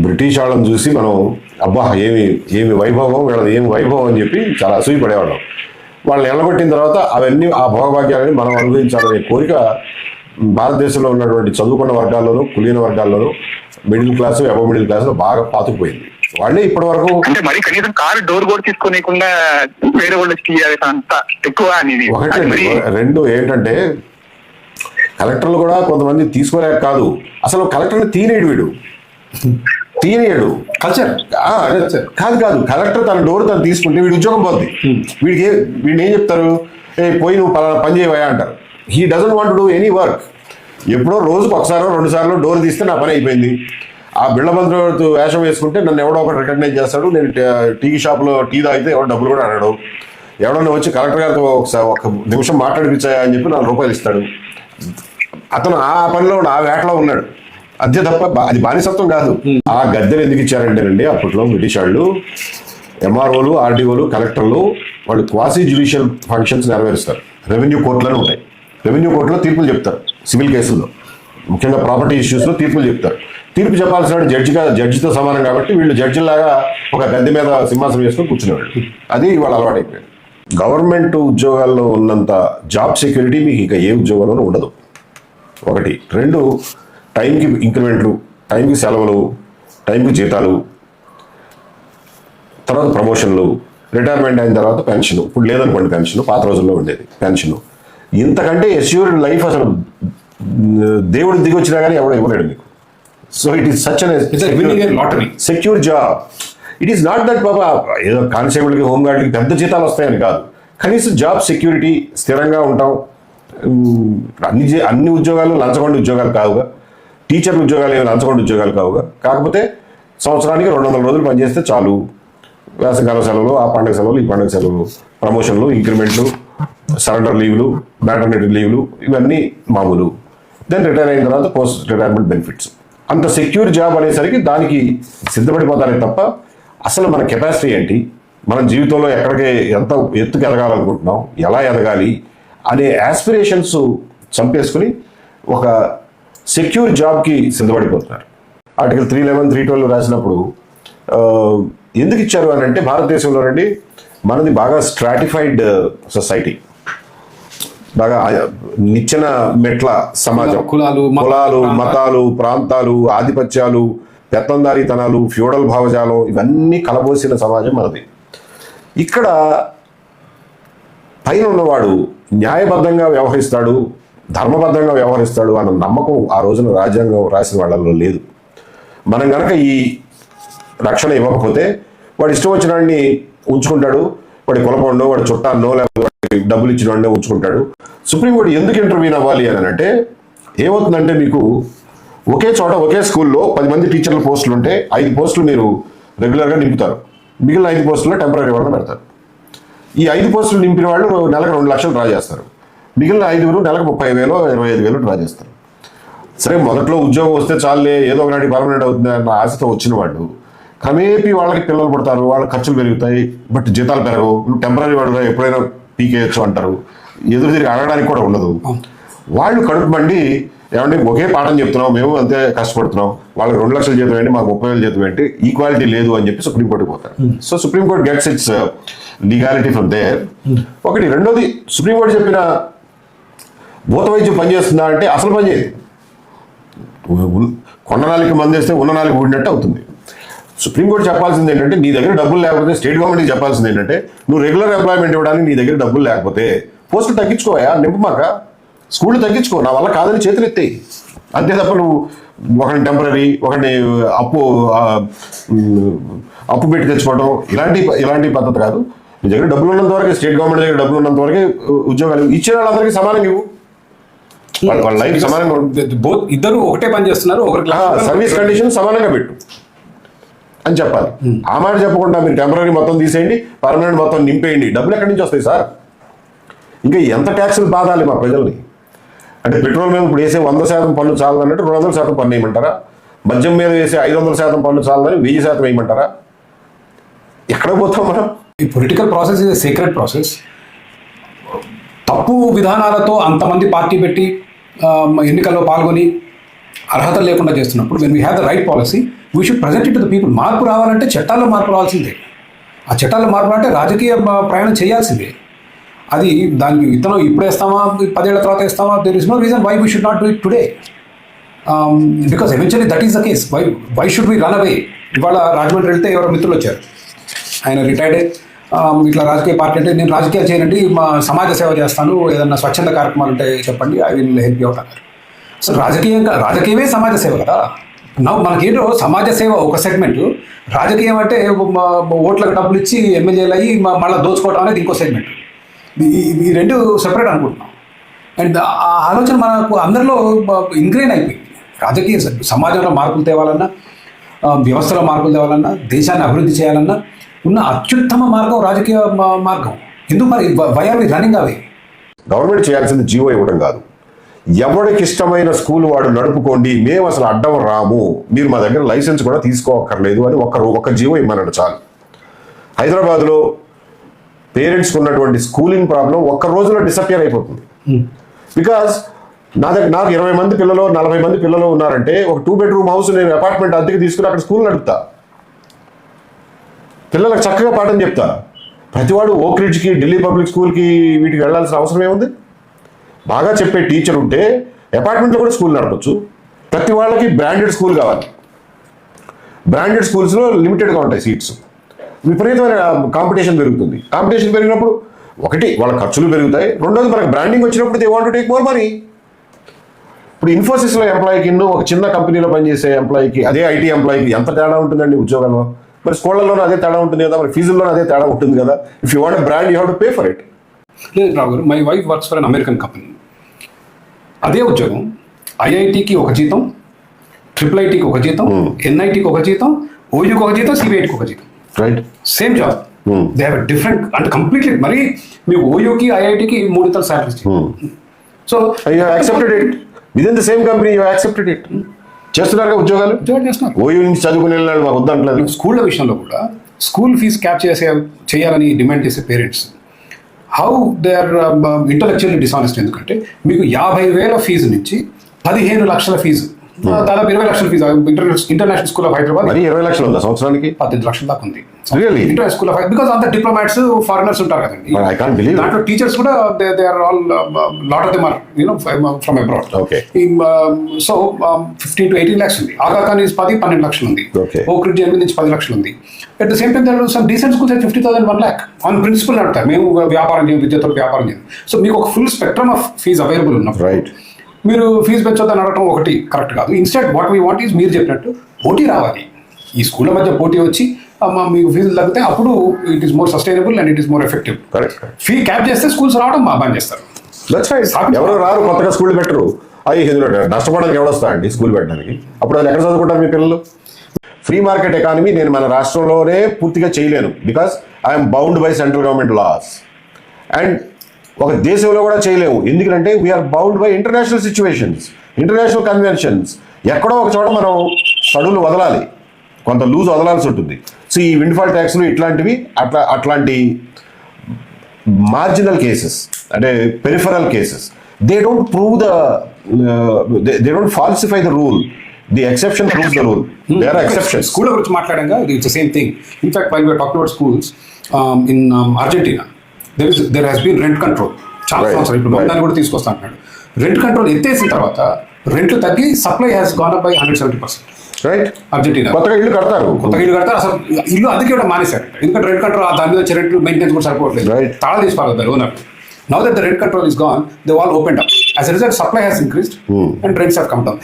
British వాళ్ళని చూసి మనం అబ్బా ఏమి ఏమి వైభవం వీళ్ళది ఏమి వైభవం అని చెప్పి చాలా అసూయపడేవాళ్ళం. వాళ్ళని నిలబెట్టిన తర్వాత అవన్నీ ఆ భోగభాగ్యాలని మనం అనుభవించాలనే కోరిక భారతదేశంలో ఉన్నటువంటి చదువుకున్న వర్గాల్లోనూ కులీన వర్గాల్లోనూ middle class above middle class లో బాగా పాతుకుపోయింది. వాళ్ళే ఇప్పటి వరకు అంటే మరి కనీసం కారు డోర్ కూడా తీసుకోనికుండా వేరే వాళ్ళు అంత ఎక్కువ అనేది. ఒకటి రెండు ఏంటంటే కలెక్టర్లు కూడా కొంతమంది తీసుకోలేక కాదు, అసలు కలెక్టర్ని తీనేయడు కల్చర్ కాదు కలెక్టర్ తన డోర్ తను తీసుకుంటే వీడి ఉద్యోగం పోద్ది. వీడిని ఏం చెప్తారు, పోయి నువ్వు పని చేయవా అంటారు. He doesn't want to do any work. ఎప్పుడో రోజుకు ఒకసారో 2 సార్లు డోర్ తీస్తే నా పని అయిపోయింది. ఆ బిళ్ళబంధువులతో వేషం వేసుకుంటే నన్ను ఎవడో ఒకటి రికగ్నైజ్ చేస్తాడు. నేను టీ షాప్లో టీ తాగితే ఎవడో డబ్బులు కూడా అడగడు. ఎవడన్నా వచ్చి కలెక్టర్ గారితో ఒక నిమిషం మాట్లాడిపించాయా అని చెప్పి 4 రూపాయలు ఇస్తాడు. అతను ఆ పనిలో ఆ వేటలో ఉన్నాడు అంతే తప్ప అది బానిసత్వం కాదు. ఆ గద్దెలు ఎందుకు ఇచ్చారంటేనండి, అప్పట్లో బ్రిటిష్ వాళ్ళు ఎంఆర్ఓలు, ఆర్డీఓలు, కలెక్టర్లు వాళ్ళు క్వాసీ జ్యుడిషియల్ ఫంక్షన్స్ నెరవేరుస్తారు. రెవెన్యూ కోర్టులను ఉంటాయి. రెవెన్యూ కోర్టులో తీర్పులు చెప్తారు. సివిల్ కేసుల్లో ముఖ్యంగా ప్రాపర్టీ ఇష్యూస్లో తీర్పులు చెప్తారు. తీర్పు చెప్పాల్సిన జడ్జితో సమానం కాబట్టి వీళ్ళు జడ్జిలాగా ఒక గద్దె మీద సింహాసనం వేసుకొని కూర్చునేవాళ్ళు. అది ఇవాళ అలవాటైపోయింది. గవర్నమెంట్ ఉద్యోగాల్లో ఉన్నంత జాబ్ సెక్యూరిటీ మీకు ఇంకా ఏ ఉద్యోగంలోనూ ఉండదు. ఒకటి. 2, టైంకి ఇంక్రిమెంట్లు, టైంకి సెలవులు, టైంకి జీతాలు, తర్వాత ప్రమోషన్లు, రిటైర్మెంట్ అయిన తర్వాత పెన్షన్. ఇప్పుడు లేదనుకోండి పెన్షన్, పాత రోజుల్లో ఉండేది పెన్షన్. ఇంతకంటే ఎస్యూర్డ్ లైఫ్ అసలు దేవుడు దిగి వచ్చినా కానీ ఎవడో ఇవ్వలేడు మీకు. So it is such lottery secure job. It is not that బాబా ఏదో కానిస్టేబుల్కి, హోంగార్డ్కి పెద్ద జీతాలు వస్తాయని కాదు. కనీసం జాబ్ సెక్యూరిటీ, స్థిరంగా ఉంటాం. అన్ని ఉద్యోగాలు లంచగొండ ఉద్యోగాలు కావుగా, టీచర్ ఉద్యోగాలు ఏమి లంచగొండ ఉద్యోగాలు కావుగా. కాకపోతే సంవత్సరానికి 200 రోజులు పనిచేస్తే చాలు. వేసవికాల సెలవులు, ఆ పండుగ సెలవులు, ఈ పండుగ సెలవులు, ప్రమోషన్లు, ఇంక్రిమెంట్లు, సరెండర్ లీవ్లు, మ్యాటర్నిటీ లీవ్లు, ఇవన్నీ మామూలు. దెన్ రిటైర్ అయిన తర్వాత పోస్ట్ రిటైర్మెంట్ బెనిఫిట్స్. అంత సెక్యూర్ జాబ్ అనేసరికి దానికి సిద్ధపడిపోతారే తప్ప అసలు మన కెపాసిటీ ఏంటి, మన జీవితంలో ఎక్కడికి ఎంత ఎత్తుకు ఎదగాలనుకుంటున్నాం, ఎలా ఎదగాలి అనే యాస్పిరేషన్స్ చంపేసుకుని ఒక సెక్యూర్ జాబ్కి సిద్ధపడిపోతున్నారు. ఆర్టికల్ 311, 312 రాసినప్పుడు ఎందుకు ఇచ్చారు అని అంటే, భారతదేశంలోనండి మనది బాగా స్ట్రాటిఫైడ్ సొసైటీ, బాగా నిచ్చెన మెట్ల సమాజం. కులాలు, మతాలు, ప్రాంతాలు, ఆధిపత్యాలు, పెత్తందారీతనాలు, ఫ్యూడల్ భావజాలం ఇవన్నీ కలబోసిన సమాజం మనది. ఇక్కడ పైన ఉన్నవాడు న్యాయబద్ధంగా వ్యవహరిస్తాడు, ధర్మబద్ధంగా వ్యవహరిస్తాడు అన్న నమ్మకం ఆ రోజున రాజ్యాంగం రాసిన వాళ్ళలో లేదు. మనం కనుక ఈ రక్షణ ఇవ్వకపోతే వాడు ఇష్టం వచ్చిన వాడిని ఉంచుకుంటాడు. వాడి కులపండో, వాడి చుట్టాన్నో, లేకపోతే డబ్బులు ఇచ్చిన వాడినే ఉంచుకుంటాడు. సుప్రీంకోర్టు ఎందుకు ఇంటర్వ్యూన్ అవ్వాలి అని అంటే, ఏమవుతుందంటే మీకు ఒకే చోట ఒకే స్కూల్లో 10 మంది టీచర్ల పోస్టులు ఉంటే 5 పోస్టులు మీరు రెగ్యులర్గా నింపుతారు. మిగిలిన 5 పోస్టుల్లో టెంపరీ వాళ్ళని పెడతారు. ఈ 5 పోస్టులు నింపిన వాళ్ళు నెలకు 2 లక్షలు డ్రా చేస్తారు. మిగిలిన 5 నెలకు 30,000, 25,000 డ్రా చేస్తారు. సరే, మొదట్లో ఉద్యోగం వస్తే చాలే, ఏదో ఒకటి పర్మనెంట్ అవుతుంది అన్న ఆశతో వచ్చిన వాళ్ళు క్రమేపీ వాళ్ళకి పిల్లలు పుడతారు, వాళ్ళ ఖర్చులు పెరుగుతాయి, బట్ జీతాలు పెరగవు. టెంపరీ వాడు ఎప్పుడైనా పీకేయచ్చు అంటారు. ఎదురు తిరిగి అడగడానికి కూడా ఉండదు. వాళ్ళు కడుపు మండి, ఏమంటే ఒకే పాఠం చెప్తున్నాం, మేము అంతే కష్టపడుతున్నాం, వాళ్ళకి 2 లక్షల జీతం ఏంటి, మాకు 30,000 జీతం ఏంటి, ఈక్వాలిటీ లేదు అని చెప్పి సుప్రీంకోర్టుకి పోతారు. So supreme court gets its legality from there. ఒకటి. రెండోది, సుప్రీంకోర్టు చెప్పిన భూత వైద్యం పనిచేస్తుందా అంటే అసలు పనిచేయదు. కొండ నాలికి మందేస్తే ఉన్న నాలికి ఊడినట్టు అవుతుంది. సుప్రీంకోర్టు చెప్పాల్సింది ఏంటంటే, నీ దగ్గర డబ్బులు లేకపోతే, స్టేట్ గవర్నమెంట్కి చెప్పాల్సింది ఏంటంటే, నువ్వు రెగ్యులర్ ఎంప్లాయ్మెంట్ ఇవ్వడానికి నీ దగ్గర డబ్బులు లేకపోతే పోస్టులు తగ్గించుకోయా, నింపమాక, స్కూళ్ళు తగ్గించుకో, నా వల్ల కాదని చేతులు ఎత్తాయి. అంతే తప్ప నువ్వు ఒకరిని టెంపరీ, ఒకరిని అప్పు పెట్టి తెచ్చుకోవడం ఇలాంటి పద్ధతి కాదు. నీ దగ్గర డబ్బులు ఉన్నంత వరకు, స్టేట్ గవర్నమెంట్ దగ్గర డబ్బులు ఉన్నంత వరకే ఉద్యోగాలు ఇచ్చిన వాళ్ళందరికీ సమానంగా ఇవ్వు. వాళ్ళ లైఫ్ సమానంగా, ఇద్దరు ఒకటే పని చేస్తున్నారు, సర్వీస్ కండిషన్ సమానంగా పెట్టు అని చెప్పాలి. ఆ మాట చెప్పకుండా మీరు టెంపరీ మొత్తం తీసేయండి, పర్మనెంట్ మొత్తం నింపేయండి, డబ్బులు ఎక్కడి నుంచి వస్తాయి సార్? ఇంకా ఎంత ట్యాక్సులు బాధాలి మా ప్రజల్ని? అంటే పెట్రోల్ మీద ఇప్పుడు వేసే 100% పన్ను చాలదన్నట్టు 200% పన్ను వేయమంటారా? మద్యం మీద వేసే 500% పన్ను చాలదని 1000% వేయమంటారా? ఎక్కడ పోతాం మనం? ఈ political process is a secret process. తప్పు విధానాలతో అంతమంది పార్టీ పెట్టి ఎన్నికల్లో పాల్గొని అర్హత లేకుండా చేస్తున్నప్పుడు, when we have the right policy, we should present it to the people. మార్పు రావాలంటే చట్టాల్లో మార్పు రావాల్సిందే. ఆ చట్టాల్లో మార్పు అంటే రాజకీయ ప్రయాణం చేయాల్సిందే. అది దానికి విత్తనం ఇప్పుడు వేస్తామా 10 ఏళ్ల తర్వాత వేస్తామా, there is no reason why we should not do it today, because eventually that is the case. Why should we run away? ఇవాళ రాజమండ్రి వెళ్తే ఎవరో మిత్రులు వచ్చారు, ఆయన రిటైర్డ్, ఇట్లా రాజకీయ పార్టీ అంటే నేను రాజకీయాలు చేయనండి, మా సమాజ సేవ చేస్తాను, ఏదన్నా స్వచ్ఛంద కార్యక్రమాలు ఉంటే చెప్పండి, I will help you out అన్నారు. సో రాజకీయమే సమాజ సేవ కదా. మనకేంటో సమాజ సేవ ఒక సెగ్మెంట్, రాజకీయం అంటే ఓట్లకు డబ్బులు ఇచ్చి ఎమ్మెల్యేలు అయ్యి మళ్ళీ దోచుకోవడం అనేది ఇంకో సెగ్మెంట్. ఈ రెండు సెపరేట్ అనుకుంటున్నాం. అండ్ ఆ ఆలోచన మనకు అందరిలో ఇంగ్రెయిన్ అయిపోయింది. రాజకీయ సమాజంలో మార్పులు తేవాలన్నా, వ్యవస్థలో మార్పులు తేవాలన్నా, దేశాన్ని అభివృద్ధి చేయాలన్నా ఉన్న అత్యుత్తమ మార్గం రాజకీయ మార్గం. ఎందుకు మరి why are we running away? Government చేయాల్సింది జీవో ఇవ్వడం కాదు, ఎవరికి ఇష్టమైన స్కూల్ వాడు నడుపుకోండి, మేము అసలు అడ్డం రాము, మీరు మా దగ్గర లైసెన్స్ కూడా తీసుకోక్కర్లేదు అని ఒక జీవో ఇమ్మన్నాడు చాలు. హైదరాబాద్లో పేరెంట్స్కి ఉన్నటువంటి స్కూలింగ్ ప్రాబ్లం ఒక్క రోజులో డిసపియర్ అయిపోతుంది. బికాస్ నాకు 20 మంది పిల్లలు 40 మంది పిల్లలు ఉన్నారంటే ఒక 2 bedroom హౌస్ నేను అపార్ట్మెంట్ అద్దెకి తీసుకుని అక్కడ స్కూల్ నడుపుతా, పిల్లలకు చక్కగా పాఠం చెప్తా. ప్రతివాడు ఓక్ రిడ్జ్కి, ఢిల్లీ పబ్లిక్ స్కూల్కి వీటికి వెళ్ళాల్సిన అవసరం ఏముంది? బాగా చెప్పే టీచర్ ఉంటే అపార్ట్మెంట్లో కూడా స్కూల్ నడపచ్చు. ప్రతి వాళ్ళకి బ్రాండెడ్ స్కూల్ కావాలి. బ్రాండెడ్ స్కూల్స్లో లిమిటెడ్గా ఉంటాయి సీట్స్. విపరీతమైన కాంపిటీషన్ పెరుగుతుంది. కాంపిటీషన్ పెరిగినప్పుడు ఒకటి వాళ్ళ ఖర్చులు పెరుగుతాయి, రెండోది మనకు బ్రాండింగ్ వచ్చినప్పుడు they want to take more money. ఇప్పుడు ఇన్ఫోసిస్లో ఎంప్లాయీకి ఒక చిన్న కంపెనీలో పనిచేసే ఎంప్లాయీకి అదే ఐటీ ఎంప్లాయీకి ఎంత తేడా ఉంటుందండి ఉద్యోగంలో? మరి స్కూళ్ళలోనూ అదే తేడా ఉంటుంది కదా, మరి ఫీజుల్లోనూ అదే తేడా ఉంటుంది కదా. If you want brand you have to pay for it. లేదు రావు గారు, my wife works for an American company. అదే ఉద్యోగం ఐఐటికి ఒక జీతం, IIITకి ఒక జీతం, NITకి ఒక జీతం, ఓయూకి ఒక జీతం, CBITకి ఒక జీతం. Right, same job, they have different అంటే కంప్లీట్లీ. మరి మీకు ఓయూకి ఐఐటికి 3 ఇతర salaries. So you accepted it with in the same company, you accepted it. చేస్తున్నారు ఉద్యోగాలు చేస్తున్నారు. ఓయూ నుంచి చదువుకునే వాళ్ళు మాకు వద్దంటలేదు. స్కూళ్ళ విషయంలో కూడా స్కూల్ ఫీజు క్యాప్ చేయాలని డిమాండ్ చేసే parents how they are intellectually dishonest. ఎందుకంటే మీకు 50,000 ఫీజు నుంచి 15 లక్షల ఫీజు, దాదాపు 20 లక్షల fee international school of Hyderabad. మరి 20 లక్షలు ఉందా సంవత్సరానికి? 18 లక్షల దాకా ఉంది Really? International school of, because అంత డిప్లొమాట్స్ ఫారినర్స్ ఉంటారు కదండి. I can't believe it. దాంట్లో టీచర్స్ కూడా they are all lot of them are from abroad. Okay. So 15 to 18 lakhs ఉంది. ఆగా ఖాన్ 10-12 లక్షలు ఉంది. Okay. ఓక్ రిడ్జ్ 8 నుంచి 10 లక్షలు ఉంది. At the same time there some decent schools 50,000, 1 lakh on principle నడతారు. మేము వ్యాపారం చేయం, విద్యతో వ్యాపారం చేయం. సో మీకు ఒక full spectrum of fees available ఉన్నప్పుడు రైట్, మీరు ఫీజు పెంచొద్దని అడగటం ఒకటి కరెక్ట్ కాదు. Instead what we want is మీరు చెప్పినట్టు పోటీ రావాలి. ఈ స్కూళ్ళ మధ్య పోటీ వచ్చి మీకు ఫీజులు తగ్గితే అప్పుడు it is more sustainable and it is more effective. Correct. Fee cap చేస్తే స్కూల్స్ రావడం బాగా చేస్తారు. That's right. ఎవరు రారు, కొత్తగా స్కూల్ పెట్టరు. అవి నష్టపోవడానికి ఎవడొస్తా అండి స్కూల్ పెట్టడానికి? అప్పుడు వాళ్ళు ఎక్కడ చదువుకుంటారు మీ పిల్లలు? ఫ్రీ మార్కెట్ ఎకానమీ నేను మన రాష్ట్రంలోనే పూర్తిగా చేయలేను, because I'm bound by central government laws. And ఒక దేశంలో కూడా చేయలేము, ఎందుకంటే we're bound by international situations, international conventions. ఎక్కడో ఒక చోట మనం సడులు వదలాలి, కొంత లూజ్ వదలాల్సి ఉంటుంది. సో ఈ విండ్ఫాల్ ట్యాక్స్లు ఇట్లాంటివి అట్లాంటి మార్జినల్ కేసెస్ అంటే peripheral cases, they don't prove they don't falsify the rule. The exception proves the rule. They are exceptions. School గురించి మాట్లాడంగా it's the same thing. In fact while we are talking about schools in Argentina there has been rent control. చాలా సంవత్సరాలు ఇప్పుడు దాన్ని కూడా తీసుకొస్తా అంటున్నాడు. Rent control ఎత్తేసిన తర్వాత రెంట్లు తగ్గి supply has gone up by 170%. Right. Argentina కొత్తగా ఇల్లు కడతారు. అసలు ఇల్లు అందుకే కూడా మానేశారు. ఎందుకంటే రెంట్ కంట్రోల్ దాని మీద రెంట్ మెయింటెనెన్స్ కూడా సరిపోవట్లేదు. తాళా తీసి పారుతారు owner. Now that the rent control is gone, they all opened up. As a result, supply has increased and rents have come down.